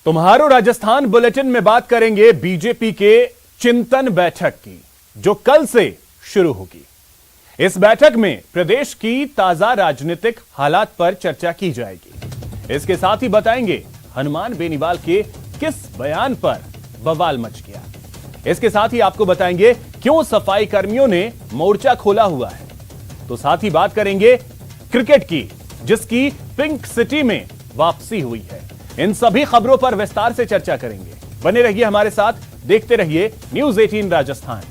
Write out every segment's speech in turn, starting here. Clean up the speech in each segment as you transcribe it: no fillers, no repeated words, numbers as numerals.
तुम्हारो Rajasthan bulletin में बात करेंगे बीजेपी के चिंतन बैठक की, जो कल से शुरू होगी। इस बैठक में प्रदेश की ताजा राजनीतिक हालात पर चर्चा की जाएगी। इसके साथ ही बताएंगे हनुमान बेनीवाल के किस बयान पर बवाल मच गया। इसके साथ ही आपको बताएंगे क्यों सफाई कर्मियों ने मोर्चा खोला हुआ है। तो साथ ही बात करेंगे क्रिकेट की, जिसकी पिंक सिटी में वापसी हुई है। इन सभी खबरों पर विस्तार से चर्चा करेंगे। बने रहिए हमारे साथ, देखते रहिए न्यूज 18 राजस्थान।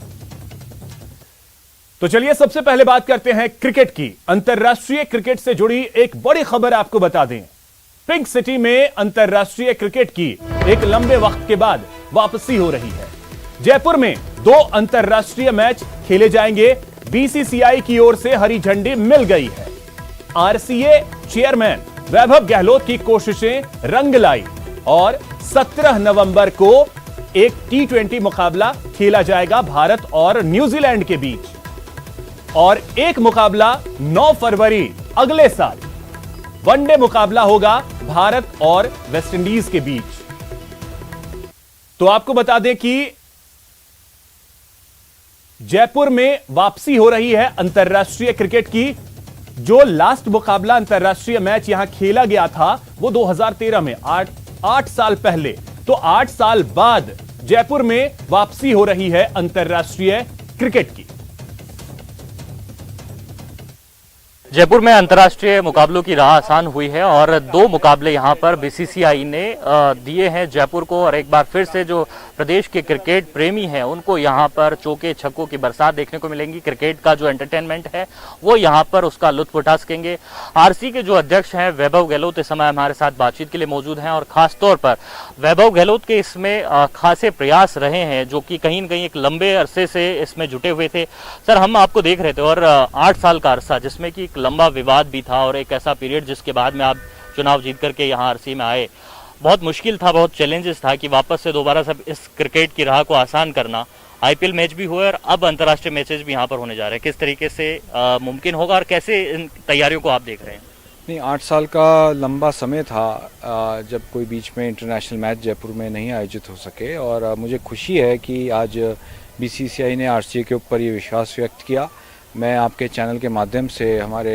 तो चलिए सबसे पहले बात करते हैं क्रिकेट की। अंतरराष्ट्रीय क्रिकेट से जुड़ी एक बड़ी खबर आपको बता दें। पिंक सिटी में अंतरराष्ट्रीय क्रिकेट की एक लंबे वक्त के बाद वापसी हो रही है। जयपुर में 2 अंतरराष्ट्रीय मैच खेले जाएंगे। बीसीसीआई की ओर से हरी झंडी मिल गई है। आरसीए चेयरमैन वैभव गहलोत की कोशिशें रंग लाई और 17 नवंबर को एक T20 मुकाबला खेला जाएगा भारत और न्यूजीलैंड के बीच, और एक मुकाबला 9 फरवरी अगले साल वनडे मुकाबला होगा भारत और वेस्टइंडीज के बीच। तो आपको बता दें कि जयपुर में वापसी हो रही है अंतरराष्ट्रीय क्रिकेट की। जो लास्ट मुकाबला अंतरराष्ट्रीय मैच यहां खेला गया था वो 2013 में, 8 साल पहले। तो 8 साल बाद जयपुर में वापसी हो रही है अंतरराष्ट्रीय क्रिकेट की। जयपुर में अंतर्राष्ट्रीय मुकाबलों की राह आसान हुई है और 2 मुकाबले यहां पर बीसीसीआई ने दिए हैं जयपुर को। और एक बार फिर से जो प्रदेश के क्रिकेट प्रेमी हैं उनको यहां पर चौके छक्कों की बरसात देखने को मिलेंगी। क्रिकेट का जो एंटरटेनमेंट है वो यहां पर उसका लुत्फ उठा सकेंगे। आरसी के जो अध्यक्ष हैं वैभव गहलोत इस समय हमारे साथ बातचीत के लिए मौजूद हैं, और खासतौर पर वैभव गहलोत के इसमें खासे प्रयास रहे हैं जो कि कहीं न कहीं एक लंबे अरसे से इसमें जुटे हुए थे। सर, हम आपको देख रहे थे और 8 साल का अरसा जिसमें कि लंबा विवाद भी था और एक ऐसा पीरियड जिसके बाद में आप चुनाव जीत करके यहाँ आरसी में आए। बहुत मुश्किल था, बहुत चैलेंजेस था कि वापस से दोबारा सब इस क्रिकेट की राह को आसान करना। आईपीएल मैच भी हुए और अब अंतर्राष्ट्रीय मैचेस भी यहाँ पर होने जा रहे हैं। किस तरीके से मुमकिन होगा और कैसे इन तैयारियों को आप देख रहे हैं? नहीं, 8 साल का लंबा समय था जब कोई बीच में इंटरनेशनल मैच जयपुर में नहीं आयोजित हो सके, और मुझे खुशी है कि आज बीसीसीआई ने आरसीए के ऊपर ये विश्वास व्यक्त किया। मैं आपके चैनल के माध्यम से हमारे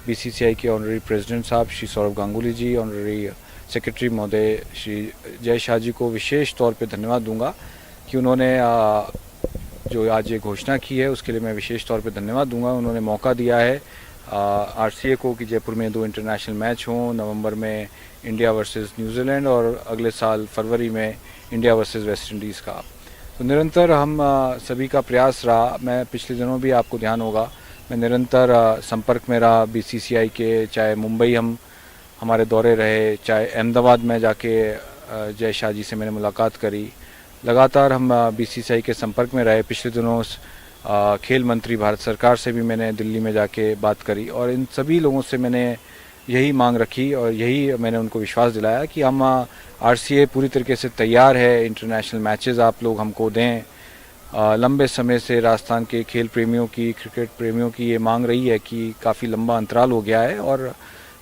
बीसीसीआई के ऑनरेरी प्रेसिडेंट साहब श्री सौरभ गांगुली जी, ऑनरेरी सेक्रेटरी महोदय श्री जय शाह जी को विशेष तौर पे धन्यवाद दूंगा कि उन्होंने जो आज ये घोषणा की है उसके लिए मैं विशेष तौर पे धन्यवाद दूंगा। उन्होंने मौका दिया है आरसीए को कि जयपुर में 2 इंटरनेशनल मैच हों। नवंबर में इंडिया वर्सेस न्यूजीलैंड और अगले साल फरवरी में इंडिया वर्सेस वेस्ट इंडीज़ का। तो निरंतर हम सभी का प्रयास रहा। मैं पिछले दिनों भी आपको ध्यान होगा मैं निरंतर संपर्क में रहा बीसीसीआई के, चाहे मुंबई हमारे दौरे रहे, चाहे अहमदाबाद में जाके जय शाह जी से मैंने मुलाकात करी। लगातार हम बीसीसीआई के संपर्क में रहे। पिछले दिनों खेल मंत्री भारत सरकार से भी मैंने दिल्ली में जाके बात करी, और इन सभी लोगों से मैंने यही मांग रखी और यही मैंने उनको विश्वास दिलाया कि हम आरसीए पूरी तरीके से तैयार है। इंटरनेशनल मैचेस आप लोग हमको दें। लंबे समय से राजस्थान के खेल प्रेमियों की, क्रिकेट प्रेमियों की ये मांग रही है कि काफ़ी लंबा अंतराल हो गया है, और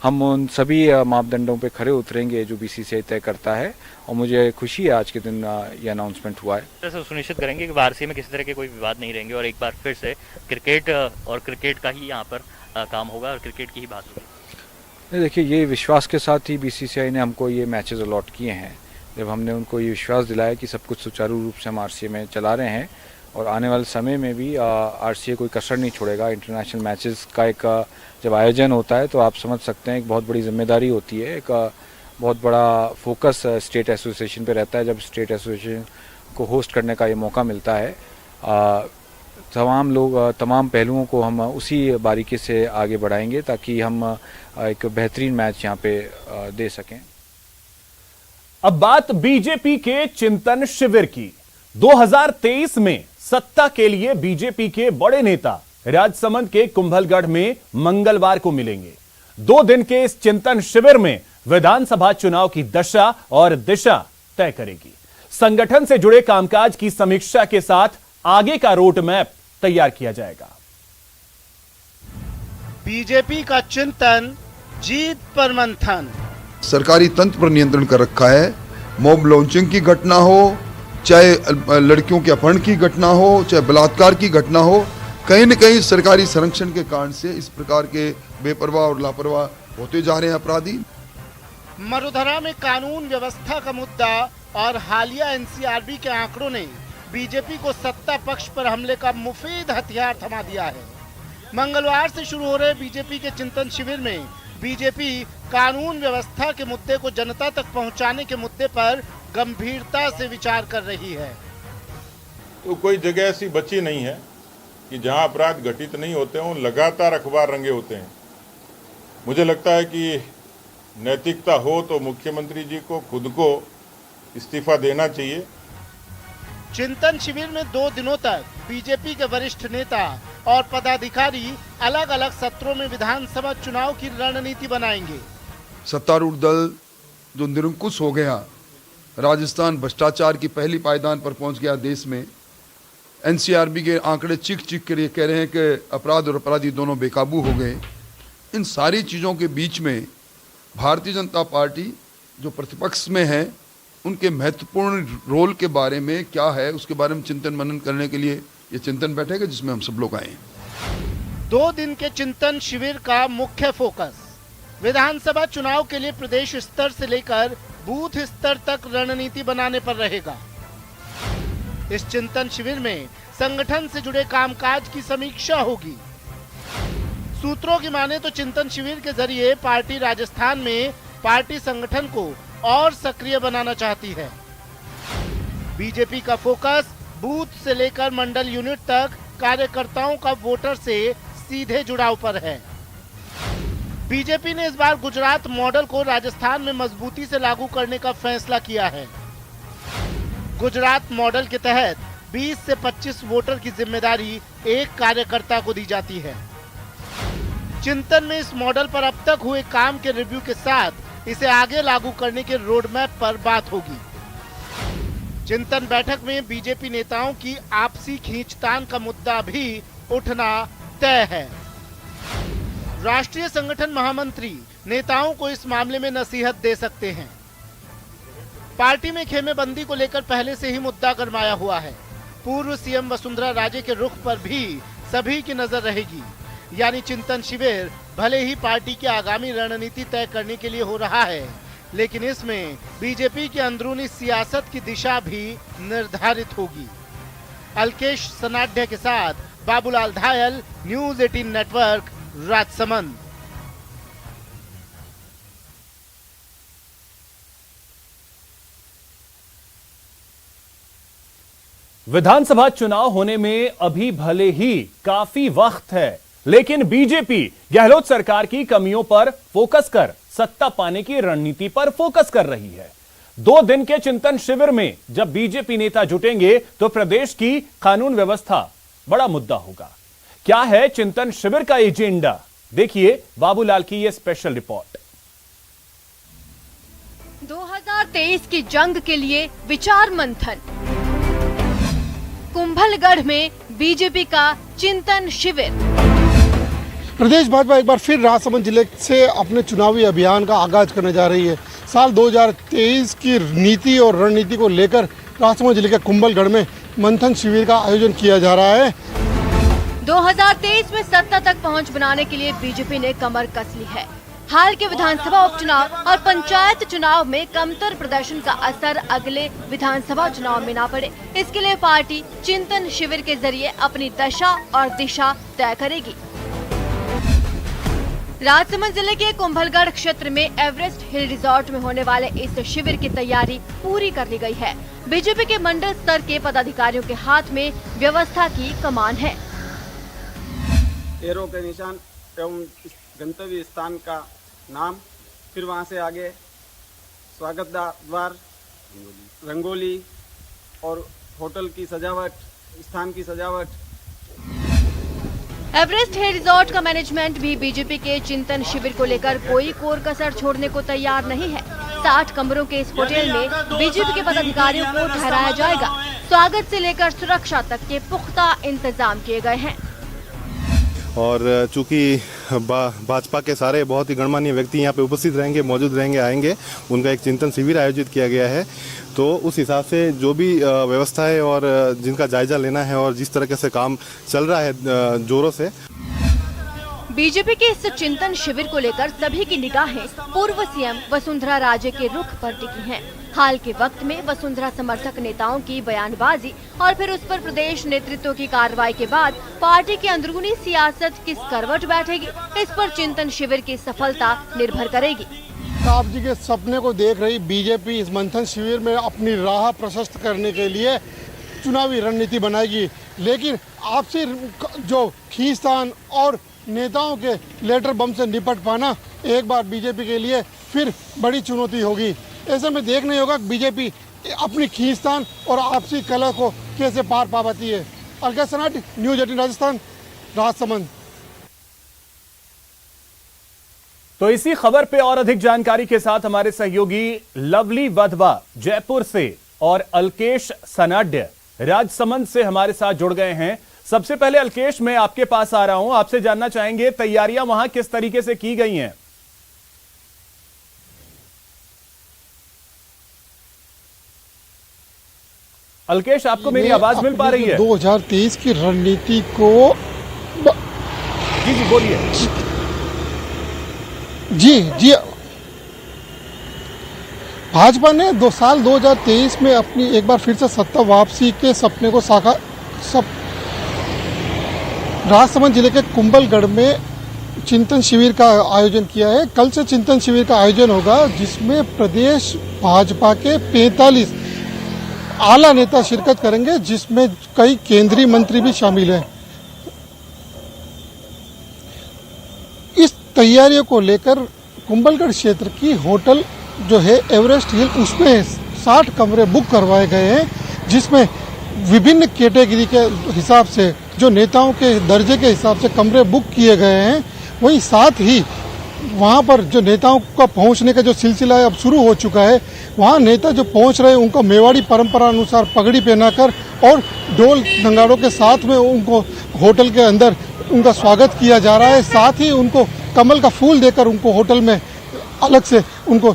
हम उन सभी मापदंडों पे खरे उतरेंगे जो बीसीसीआई तय करता है। और मुझे खुशी है आज के दिन ये अनाउंसमेंट हुआ है। जैसे सुनिश्चित करेंगे कि आरसी में किसी तरह के कोई विवाद नहीं रहेंगे और एक बार फिर से क्रिकेट और क्रिकेट का ही यहाँ पर काम होगा और क्रिकेट की ही बात होगी। देखिए, ये विश्वास के साथ ही बीसीसीआई ने हमको ये मैचेस अलॉट किए हैं। जब हमने उनको ये विश्वास दिलाया कि सब कुछ सुचारू रूप से हम आरसीए में चला रहे हैं और आने वाले समय में भी आरसीए कोई कसर नहीं छोड़ेगा। इंटरनेशनल मैचेस का एक जब आयोजन होता है तो आप समझ सकते हैं एक बहुत बड़ी जिम्मेदारी होती है। एक बहुत बड़ा फोकस स्टेट एसोसिएशन पे रहता है। जब स्टेट एसोसिएशन को होस्ट करने का ये मौका मिलता है, तमाम पहलुओं को हम उसी बारीकी से आगे बढ़ाएंगे ताकि हम एक बेहतरीन मैच यहाँ पे दे सकें। अब बात बीजेपी के चिंतन शिविर की। 2023 में सत्ता के लिए बीजेपी के बड़े नेता राजसमंद के कुंभलगढ़ में मंगलवार को मिलेंगे। 2 दिन के इस चिंतन शिविर में विधानसभा चुनाव की दशा और दिशा तय करेगी। संगठन से जुड़े कामकाज की समीक्षा के साथ आगे का रोड मैप तैयार किया जाएगा। बीजेपी का चिंतन, जीत पर मंथन। सरकारी तंत्र पर नियंत्रण कर रखा है मॉब लॉन्चिंग की घटना हो, चाहे लड़कियों के अपहरण की घटना हो, चाहे बलात्कार की घटना हो, कहीं न कहीं सरकारी संरक्षण के कारण से इस प्रकार के बेपरवाह और लापरवाह होते जा रहे हैं अपराधी। मरुधरा में कानून व्यवस्था का मुद्दा और हालिया एनसीआरबी के आंकड़ों ने बीजेपी को सत्ता पक्ष पर हमले का मुफीद हथियार थमा दिया है। मंगलवार से शुरू हो रहे बीजेपी के चिंतन शिविर में बीजेपी कानून व्यवस्था के मुद्दे को जनता तक पहुंचाने के मुद्दे पर गंभीरता से विचार कर रही है। तो कोई जगह ऐसी बची नहीं है कि जहां अपराध घटित नहीं होते हों, लगातार अखबार रंगे होते हैं। मुझे लगता है कि नैतिकता हो तो मुख्यमंत्री जी को खुद को इस्तीफा देना चाहिए। चिंतन शिविर में 2 दिनों तक बीजेपी के वरिष्ठ नेता और पदाधिकारी अलग अलग सत्रों में विधानसभा चुनाव की रणनीति बनाएंगे। सत्तारूढ़ दल जो निरंकुश हो गया, राजस्थान भ्रष्टाचार की पहली पायदान पर पहुंच गया देश में, एनसीआरबी के आंकड़े चीख चीख कर ये कह रहे हैं कि अपराध और अपराधी दोनों बेकाबू हो गए। इन सारी चीज़ों के बीच में भारतीय जनता पार्टी जो प्रतिपक्ष में है, उनके महत्वपूर्ण रोल के बारे में क्या है, उसके बारे में चिंतन मनन करने के लिए ये चिंतन बैठेगा जिसमें हम सब लोग आए हैं। 2 दिन के चिंतन शिविर का मुख्य फोकस विधानसभा चुनाव के लिए प्रदेश स्तर से लेकर बूथ स्तर तक रणनीति बनाने पर रहेगा। इस चिंतन शिविर में संगठन से जुड़े कामकाज की समीक्षा होगी। सूत्रों की माने तो चिंतन शिविर के जरिए पार्टी राजस्थान में पार्टी संगठन को और सक्रिय बनाना चाहती है। बीजेपी का फोकस बूथ से लेकर मंडल यूनिट तक कार्यकर्ताओं का वोटर से सीधे जुड़ाव पर है। बीजेपी ने इस बार गुजरात मॉडल को राजस्थान में मजबूती से लागू करने का फैसला किया है। गुजरात मॉडल के तहत 20 से 25 वोटर की जिम्मेदारी एक कार्यकर्ता को दी जाती है। चिंतन में इस मॉडल पर अब तक हुए काम के रिव्यू के साथ इसे आगे लागू करने के रोड मैप पर बात होगी। चिंतन बैठक में बीजेपी नेताओं की आपसी खींचतान का मुद्दा भी उठना तय है। राष्ट्रीय संगठन महामंत्री नेताओं को इस मामले में नसीहत दे सकते हैं। पार्टी में खेमेबंदी को लेकर पहले से ही मुद्दा गरमाया हुआ है। पूर्व सीएम वसुंधरा राजे के रुख पर भी सभी की नजर रहेगी। यानी चिंतन शिविर भले ही पार्टी की आगामी रणनीति तय करने के लिए हो रहा है, लेकिन इसमें बीजेपी की अंदरूनी सियासत की दिशा भी निर्धारित होगी। अलकेश सनाढ्य के साथ बाबूलाल धायल, न्यूज़ 18 नेटवर्क, राजसमंद। विधानसभा चुनाव होने में अभी भले ही काफी वक्त है, लेकिन बीजेपी गहलोत सरकार की कमियों पर फोकस कर सत्ता पाने की रणनीति पर फोकस कर रही है। 2 दिन के चिंतन शिविर में जब बीजेपी नेता जुटेंगे तो प्रदेश की कानून व्यवस्था बड़ा मुद्दा होगा। क्या है चिंतन शिविर का एजेंडा, देखिए बाबूलाल की यह स्पेशल रिपोर्ट। 2023 की जंग के लिए विचार मंथन। कुंभलगढ़ में बीजेपी का चिंतन शिविर। प्रदेश भाजपा एक बार फिर राजसमंद जिले से अपने चुनावी अभियान का आगाज करने जा रही है। साल 2023 की नीति और रणनीति को लेकर राजसमंद जिले के कुंभलगढ़ में मंथन शिविर का आयोजन किया जा रहा है। 2023 में सत्ता तक पहुंच बनाने के लिए बीजेपी ने कमर कस ली है। हाल के विधानसभा उपचुनाव और पंचायत चुनाव में कमतर प्रदर्शन का असर अगले विधानसभा चुनाव में न पड़े, इसके लिए पार्टी चिंतन शिविर के जरिए अपनी दशा और दिशा तय करेगी। राजसमंद जिले के कुंभलगढ़ क्षेत्र में एवरेस्ट हिल रिजॉर्ट में होने वाले इस शिविर की तैयारी पूरी कर ली गई है। बीजेपी के मंडल स्तर के पदाधिकारियों के हाथ में व्यवस्था की कमान है। एरो के निशान एवं गंतव्य स्थान का नाम, फिर वहां से आगे स्वागत द्वार, रंगोली और होटल की सजावट, स्थान की सजावट। एवरेस्ट हिल रिजॉर्ट का मैनेजमेंट भी बीजेपी के चिंतन शिविर को लेकर कोई कोर कसर छोड़ने को तैयार नहीं है। 60 कमरों के इस होटल में बीजेपी के पदाधिकारियों को ठहराया जाएगा। स्वागत से लेकर सुरक्षा तक के पुख्ता इंतजाम किए गए हैं। और चूंकि भाजपा के सारे बहुत ही गणमान्य व्यक्ति यहाँ पे उपस्थित रहेंगे, मौजूद रहेंगे, आएंगे। उनका एक चिंतन शिविर आयोजित किया गया है, तो उस हिसाब से जो भी व्यवस्था है और जिनका जायजा लेना है और जिस तरीके से काम चल रहा है जोरों से। बीजेपी के इस चिंतन शिविर को लेकर सभी की निगाहें पूर्व सीएम वसुंधरा राजे के रुख पर टिकी हैं। हाल के वक्त में वसुंधरा समर्थक नेताओं की बयानबाजी और फिर उस पर प्रदेश नेतृत्व की कार्रवाई के बाद पार्टी की अंदरूनी सियासत किस करवट बैठेगी, इस पर चिंतन शिविर की सफलता निर्भर करेगी। आप जी के सपने को देख रही बीजेपी इस मंथन शिविर में अपनी राह प्रशस्त करने के लिए चुनावी रणनीति बनाएगी, लेकिन आपसी जो खींचतान और नेताओं के लेटर बम से निपट पाना एक बार बीजेपी के लिए फिर बड़ी चुनौती होगी। ऐसे में देखना होगा बीजेपी अपनी खींचतान और आपसी कलह को कैसे पार पा पाती है। अलका सनाटी, न्यूज़ 18 राजस्थान, राजसमंद। तो इसी खबर पे और अधिक जानकारी के साथ हमारे सहयोगी लवली वधवा जयपुर से और अलकेश सनाड्य राजसमंद से हमारे साथ जुड़ गए हैं। सबसे पहले अलकेश, मैं आपके पास आ रहा हूं, आपसे जानना चाहेंगे तैयारियां वहां किस तरीके से की गई हैं? अलकेश, आपको मेरी आवाज मिल पा रही है? 2023 की रणनीति को जी बोलिए। जी भाजपा ने 2023 में अपनी एक बार फिर से सत्ता वापसी के सपने को राजसमंद जिले के कुंभलगढ़ में चिंतन शिविर का आयोजन किया है। कल से चिंतन शिविर का आयोजन होगा, जिसमें प्रदेश भाजपा के 45 आला नेता शिरकत करेंगे, जिसमें कई केंद्रीय मंत्री भी शामिल हैं। इस तैयारियों को लेकर कुंभलगढ़ क्षेत्र की होटल जो है एवरेस्ट हिल, उसमें 60 कमरे बुक करवाए गए हैं, जिसमें विभिन्न कैटेगरी के हिसाब से जो नेताओं के दर्जे के हिसाब से कमरे बुक किए गए हैं। वहीं साथ ही वहाँ पर जो नेताओं का पहुँचने का जो सिलसिला है अब शुरू हो चुका है। वहाँ नेता जो पहुँच रहे हैं उनको मेवाड़ी परंपरा अनुसार पगड़ी पहनाकर और ढोल नगाड़ों के साथ में उनको होटल के अंदर उनका स्वागत किया जा रहा है। साथ ही उनको कमल का फूल देकर उनको होटल में अलग से उनको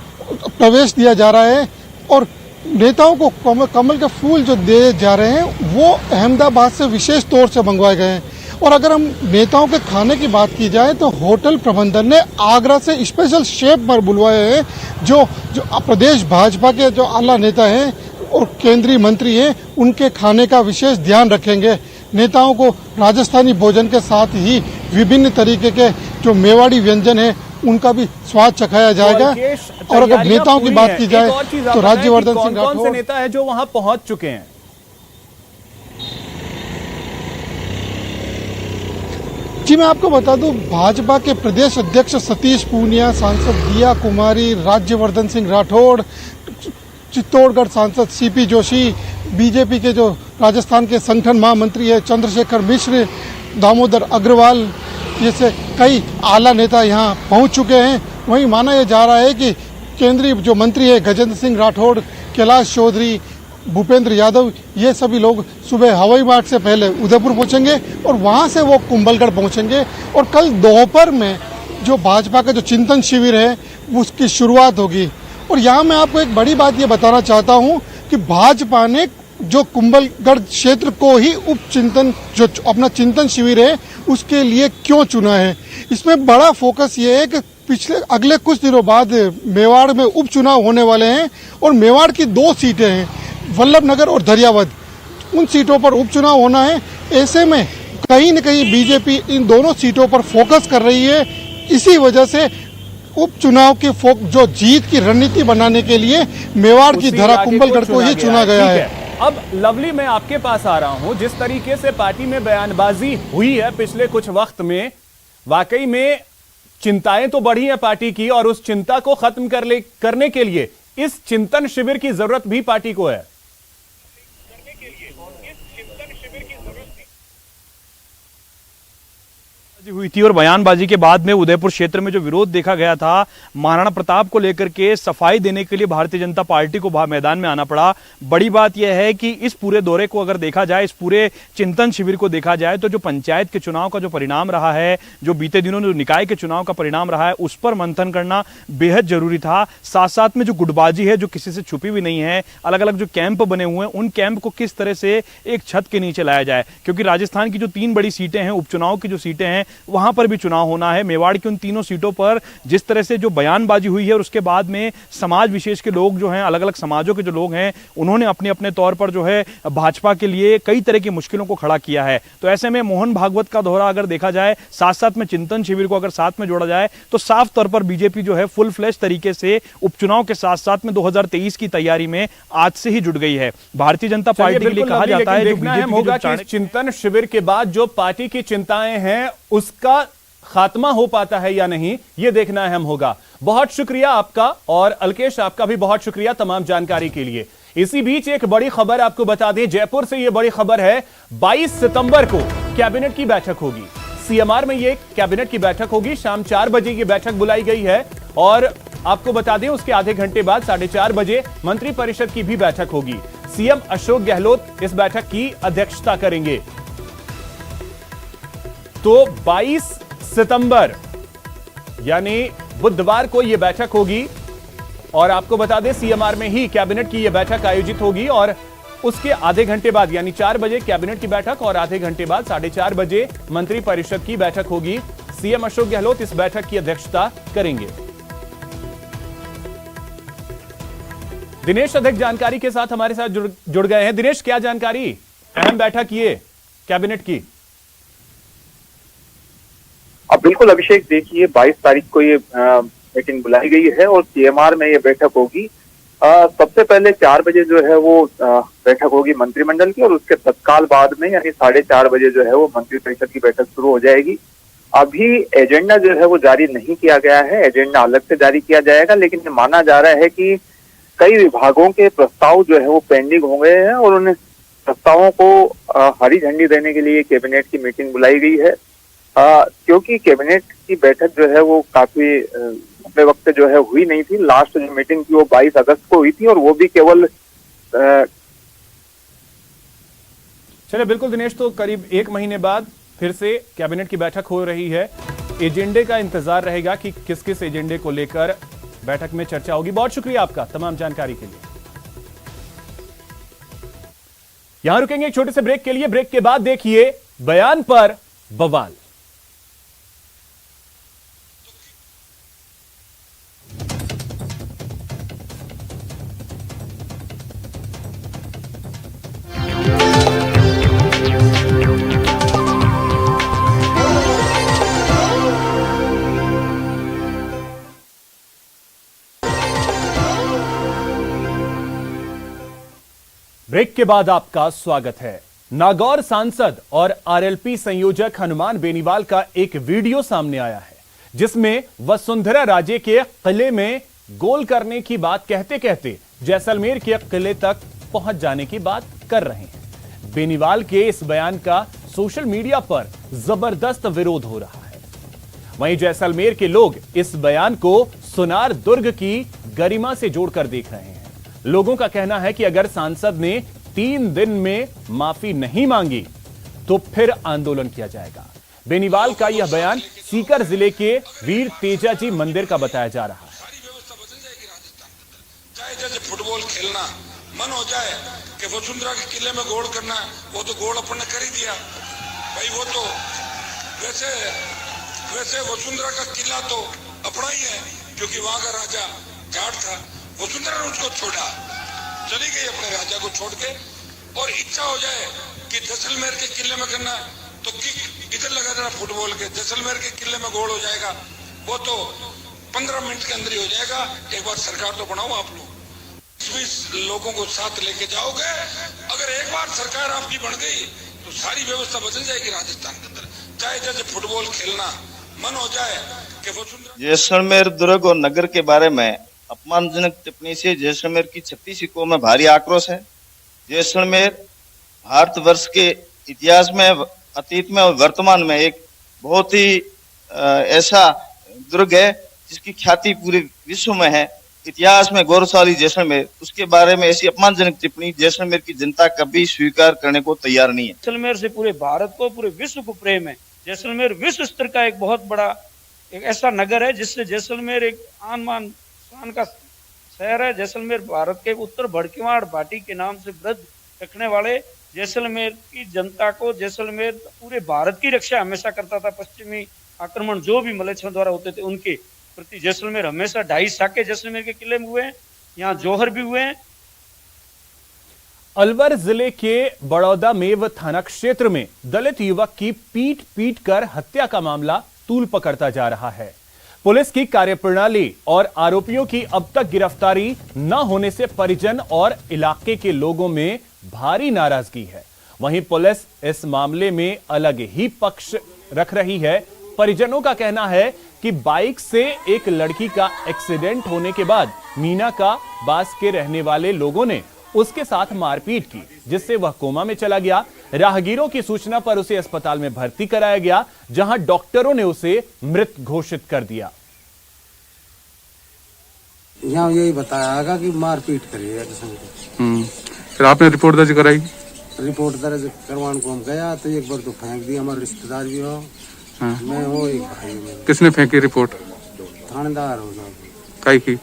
प्रवेश दिया जा रहा है। और नेताओं को कमल के फूल जो दिए जा रहे हैं वो अहमदाबाद से विशेष तौर से मंगवाए गए हैं। और अगर हम नेताओं के खाने की बात की जाए तो होटल प्रबंधन ने आगरा से स्पेशल शेफ पर बुलवाए हैं, जो प्रदेश भाजपा के जो आला नेता हैं और केंद्रीय मंत्री हैं, उनके खाने का विशेष ध्यान रखेंगे। नेताओं को राजस्थानी भोजन के साथ ही विभिन्न तरीके के जो मेवाड़ी व्यंजन है उनका भी स्वाद चखाया जाएगा। और अगर नेताओं की बात की जाए तो राज्यवर्धन सिंह राठौड़, कौन से नेता है जो वहां पहुंच चुके हैं? जी मैं आपको बता दूं, भाजपा के प्रदेश अध्यक्ष सतीश पूनिया, सांसद दिया कुमारी, राज्यवर्धन सिंह राठौड़, चित्तौड़गढ़ सांसद सीपी जोशी, बीजेपी के जो राजस्थान के संगठन महामंत्री है चंद्रशेखर मिश्र, दामोदर अग्रवाल जैसे कई आला नेता यहाँ पहुँच चुके हैं। वहीं माना यह जा रहा है कि केंद्रीय जो मंत्री है गजेंद्र सिंह राठौड़, कैलाश चौधरी, भूपेंद्र यादव, ये सभी लोग सुबह हवाई मार्ग से पहले उदयपुर पहुंचेंगे और वहां से वो कुंभलगढ़ पहुंचेंगे। और कल दोपहर में जो भाजपा का जो चिंतन शिविर है उसकी शुरुआत होगी। और यहाँ मैं आपको एक बड़ी बात ये बताना चाहता हूँ कि भाजपा ने जो कुंभलगढ़ क्षेत्र को ही उप चिंतन जो अपना चिंतन शिविर है उसके लिए क्यों चुना है, इसमें बड़ा फोकस ये है कि अगले कुछ दिनों बाद मेवाड़ में उपचुनाव होने वाले हैं और मेवाड़ की 2 सीटें हैं, वल्लभनगर और दरियावद। उन सीटों पर उपचुनाव होना है। ऐसे में कहीं न कहीं बीजेपी इन दोनों सीटों पर फोकस कर रही है। इसी वजह से उपचुनाव की जो जीत की रणनीति बनाने के लिए मेवाड़ की धरा कुंभलगढ़ को ही चुना गया है। अब लवली, मैं आपके पास आ रहा हूं। जिस तरीके से पार्टी में बयानबाजी हुई है पिछले कुछ वक्त में, वाकई में चिंताएं तो बढ़ी हैं पार्टी की, और उस चिंता को खत्म करने के लिए इस चिंतन शिविर की जरूरत भी पार्टी को है। हुई थी और बयानबाजी के बाद में उदयपुर क्षेत्र में जो विरोध देखा गया था महाराणा प्रताप को लेकर के सफाई देने के लिए भारतीय जनता पार्टी को मैदान में आना पड़ा। बड़ी बात यह है कि इस पूरे दौरे को अगर देखा जाए, इस पूरे चिंतन शिविर को देखा जाए, तो जो पंचायत के चुनाव का जो परिणाम रहा है, जो बीते दिनों जो निकाय के चुनाव का परिणाम रहा है, उस पर मंथन करना बेहद जरूरी था। साथ साथ में जो गुटबाजी है, जो किसी से छुपी हुई नहीं है, अलग अलग जो कैंप बने हुए हैं, उन कैंप को किस तरह से एक छत के नीचे लाया जाए, क्योंकि राजस्थान की जो 3 बड़ी सीटें हैं, उपचुनाव की जो सीटें हैं, वहां पर भी चुनाव होना है। मेवाड़ की उन तीनों सीटों पर जिस तरह से जो बयानबाजी हुई है और उसके बाद में समाज विशेष के लोग जो हैं, अलग अलग समाजों के जो लोग हैं, उन्होंने अपने अपने तौर पर जो है भाजपा के लिए कई तरह की मुश्किलों को खड़ा किया है। तो ऐसे में मोहन भागवत का दौरा अगर देखा जाए, साथ साथ में चिंतन शिविर को अगर साथ में जोड़ा जाए, तो साफ तौर पर बीजेपी जो है फुल फ्लैश तरीके से उपचुनाव के साथ साथ में 2023 की तैयारी में आज से ही जुट गई है। भारतीय जनता पार्टी के लिए कहा जाता है, होगा कि इस चिंतन शिविर के बाद जो पार्टी की चिंताएं हैं उसका खात्मा हो पाता है या नहीं, यह देखना अहम होगा। बहुत शुक्रिया आपका, और अल्केश आपका भी बहुत शुक्रिया तमाम जानकारी के लिए। इसी बीच एक बड़ी खबर आपको बता दें, जयपुर से यह बड़ी खबर है, 22 सितंबर को कैबिनेट की बैठक होगी। सीएमआर में यह कैबिनेट की बैठक होगी, शाम 4 बजे की बैठक बुलाई गई है, और आपको बता दें उसके आधे घंटे बाद 4:30 बजे मंत्रिपरिषद की भी बैठक होगी। सीएम अशोक गहलोत इस बैठक की अध्यक्षता करेंगे। तो 22 सितंबर यानी बुधवार को यह बैठक होगी, और आपको बता दें सीएमआर में ही कैबिनेट की यह बैठक आयोजित होगी, और उसके आधे घंटे बाद यानी 4 बजे कैबिनेट की बैठक और आधे घंटे बाद 4:30 बजे मंत्रिपरिषद की बैठक होगी। सीएम अशोक गहलोत इस बैठक की अध्यक्षता करेंगे। दिनेश अधिक जानकारी के साथ हमारे साथ जुड़ गए हैं। दिनेश, क्या जानकारी, अहम बैठक ये कैबिनेट की? अब बिल्कुल अभिषेक, देखिए 22 तारीख को ये मीटिंग बुलाई गई है और सीएमआर में ये बैठक होगी। सबसे पहले 4 बजे जो है वो बैठक होगी मंत्रिमंडल की, और उसके तत्काल बाद में यानी 4:30 बजे जो है वो मंत्रिपरिषद की बैठक शुरू हो जाएगी। अभी एजेंडा जो है वो जारी नहीं किया गया है, एजेंडा अलग से जारी किया जाएगा, लेकिन माना जा रहा है कि कई विभागों के प्रस्ताव जो है वो पेंडिंग हो गए हैं, और उन प्रस्तावों को हरी झंडी देने के लिए कैबिनेट की मीटिंग बुलाई गई है। क्योंकि कैबिनेट की बैठक जो है वो काफी लंबे वक्त जो है हुई नहीं थी। लास्ट जो मीटिंग थी वो 22 अगस्त को हुई थी, और वो भी केवल चलिए बिल्कुल दिनेश, तो करीब 1 महीने बाद फिर से कैबिनेट की बैठक हो रही है। एजेंडे का इंतजार रहेगा कि किस किस एजेंडे को लेकर बैठक में चर्चा होगी। बहुत शुक्रिया आपका तमाम जानकारी के लिए। यहां रुकेंगे एक छोटे से ब्रेक के लिए। ब्रेक के बाद देखिए बयान पर बवाल। ब्रेक के बाद आपका स्वागत है। नागौर सांसद और आरएलपी संयोजक हनुमान बेनीवाल का एक वीडियो सामने आया है, जिसमें वसुंधरा राजे के किले में गोल करने की बात कहते कहते जैसलमेर के किले तक पहुंच जाने की बात कर रहे हैं। बेनीवाल के इस बयान का सोशल मीडिया पर जबरदस्त विरोध हो रहा है। वहीं जैसलमेर के लोग इस बयान को सुनार दुर्ग की गरिमा से जोड़कर देख रहे हैं। लोगों का कहना है कि अगर सांसद ने 3 दिन में माफी नहीं मांगी तो फिर आंदोलन किया जाएगा। बेनीवाल का यह बयान सीकर जिले के वीर तेजा जी मंदिर का बताया जा रहा है। चाहे जैसे फुटबॉल खेलना मन हो जाए कि वसुंधरा के किले में गोल करना, वो तो गोल अपन ने कर ही दिया भाई। वो तो वैसे वसुंधरा का किला तो अपना ही है, क्योंकि वहां का राजा जाट था। वसुंधरा ने उसको छोड़ा, चली गई अपने राजा को छोड़ के। और इच्छा हो जाए कि जैसलमेर के किले में करना तो किक इधर लगा देना फुटबॉल के, जैसलमेर के किले में गोल हो जाएगा। वो तो 15 मिनट के अंदर ही हो जाएगा। एक बार सरकार तो बनाओ आप लोग, 20 लोगों को साथ लेके जाओगे। अगर एक बार सरकार आपकी बन गई तो सारी व्यवस्था बदल जाएगी राजस्थान के अंदर। चाहे जैसे फुटबॉल खेलना मन हो जाए कि वसुंधरा। जैसलमेर दुर्ग और नगर के बारे में अपमानजनक टिप्पणी से जैसलमेर की छत्तीसगढ़ में भारी आक्रोश है। जैसलमेर भारतवर्ष के इतिहास में, अतीत में और वर्तमान में एक बहुत ही ऐसा दुर्ग है जिसकी ख्याति पूरे विश्व में है। इतिहास में गौरवशाली जैसलमेर, उसके बारे में ऐसी अपमानजनक टिप्पणी जैसलमेर की जनता कभी स्वीकार करने को तैयार नहीं है। जैसलमेर से पूरे भारत को, पूरे विश्व को प्रेम है। जैसलमेर विश्व स्तर का एक बहुत बड़ा एक ऐसा नगर है जिससे जैसलमेर एक आन बान शान का शहर है। जैसलमेर भारत के उत्तर भड़कीवाड़ घाटी के नाम से व्रत रखने वाले जैसलमेर की जनता को, जैसलमेर पूरे भारत की रक्षा हमेशा करता था। पश्चिमी आक्रमण जो भी मलेच्छों द्वारा होते थे उनके प्रति जैसलमेर हमेशा 2.5 साके जैसलमेर के किले में हुए हैं, यहाँ जौहर भी हुए हैं। अलवर जिले के बड़ौदा मेव थाना क्षेत्र में दलित युवक की पीट कर हत्या का मामला तूल पकड़ता जा रहा है। पुलिस की कार्यप्रणाली और आरोपियों की अब तक गिरफ्तारी न होने से परिजन और इलाके के लोगों में भारी नाराजगी है। वहीं पुलिस इस मामले में अलग ही पक्ष रख रही है। परिजनों का कहना है कि बाइक से एक लड़की का एक्सीडेंट होने के बाद मीना का बास के रहने वाले लोगों ने उसके साथ मारपीट की, जिससे वह कोमा में चला गया। राहगीरों की सूचना पर उसे अस्पताल में भर्ती कराया गया, जहां डॉक्टरों ने उसे मृत घोषित कर दिया। यहाँ यही बताया गया कि मारपीट करी है। फिर आपने रिपोर्ट दर्ज कराई? रिपोर्ट दर्ज करवाने को हम गया तो एक बार तो फेंक दिया। हमारे रिश्तेदार भी हो, मैं हूँ, एक भाई में। किसने फेंकी रिपोर्ट? थानेदार हो काई की?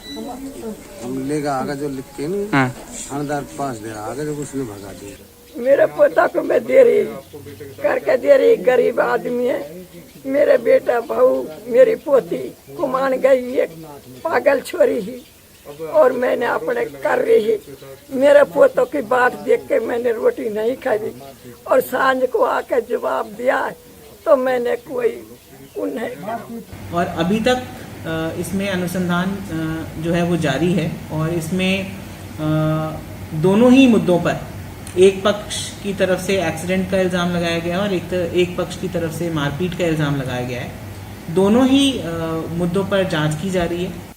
हम लेगा आगे जो लिख के नहीं, थानेदार पास दे रहा आगे, जब उसने भगा दिया। मेरे पोता को मैं दे रही करके दे रही, गरीब आदमी है। मेरे बेटा बहू मेरी पोती कुमान गई, एक पागल छोरी ही, और मैंने अपने कर रही। मेरे पोतों की बात देख के मैंने रोटी नहीं खाई, और सांझ को आके जवाब दिया तो मैंने कोई उन्हें। और अभी तक इसमें अनुसंधान जो है वो जारी है, और इसमें दोनों ही मुद्दों पर एक पक्ष की तरफ से एक्सीडेंट का इल्ज़ाम लगाया गया है और एक पक्ष की तरफ से मारपीट का इल्ज़ाम लगाया गया है। दोनों ही मुद्दों पर जांच की जा रही है।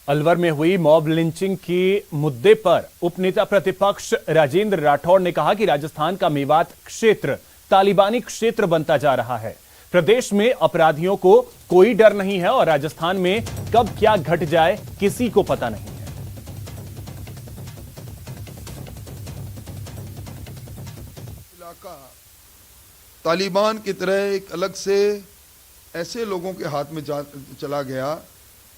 अलवर में हुई मॉब लिंचिंग के मुद्दे पर उपनेता प्रतिपक्ष राजेंद्र राठौड़ ने कहा कि राजस्थान का मेवात क्षेत्र तालिबानी क्षेत्र बनता जा रहा है। प्रदेश में अपराधियों को कोई डर नहीं है और राजस्थान में कब क्या घट जाए किसी को पता नहीं है। इलाका तालिबान की तरह एक अलग से ऐसे लोगों के हाथ में चला गया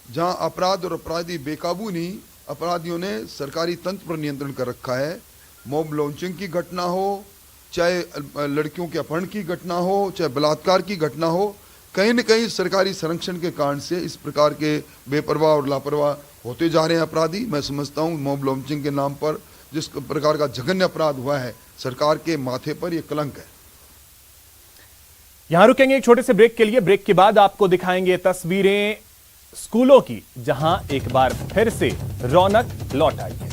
जहां अपराध और अपराधी बेकाबू नहीं, अपराधियों ने सरकारी तंत्र पर नियंत्रण कर रखा है। मॉब लॉन्चिंग की घटना हो, चाहे लड़कियों के अपहरण की घटना हो, चाहे बलात्कार की घटना हो, कहीं न कहीं सरकारी संरक्षण के कारण से इस प्रकार के बेपरवाह और लापरवाह होते जा रहे हैं अपराधी। मैं समझता हूं मॉब लॉन्चिंग के नाम पर जिस प्रकार का जघन्य अपराध हुआ है, सरकार के माथे पर यह कलंक है। यहां रुकेंगे एक छोटे से ब्रेक के लिए। ब्रेक के बाद आपको दिखाएंगे तस्वीरें स्कूलों की, जहां एक बार फिर से रौनक लौट आई है।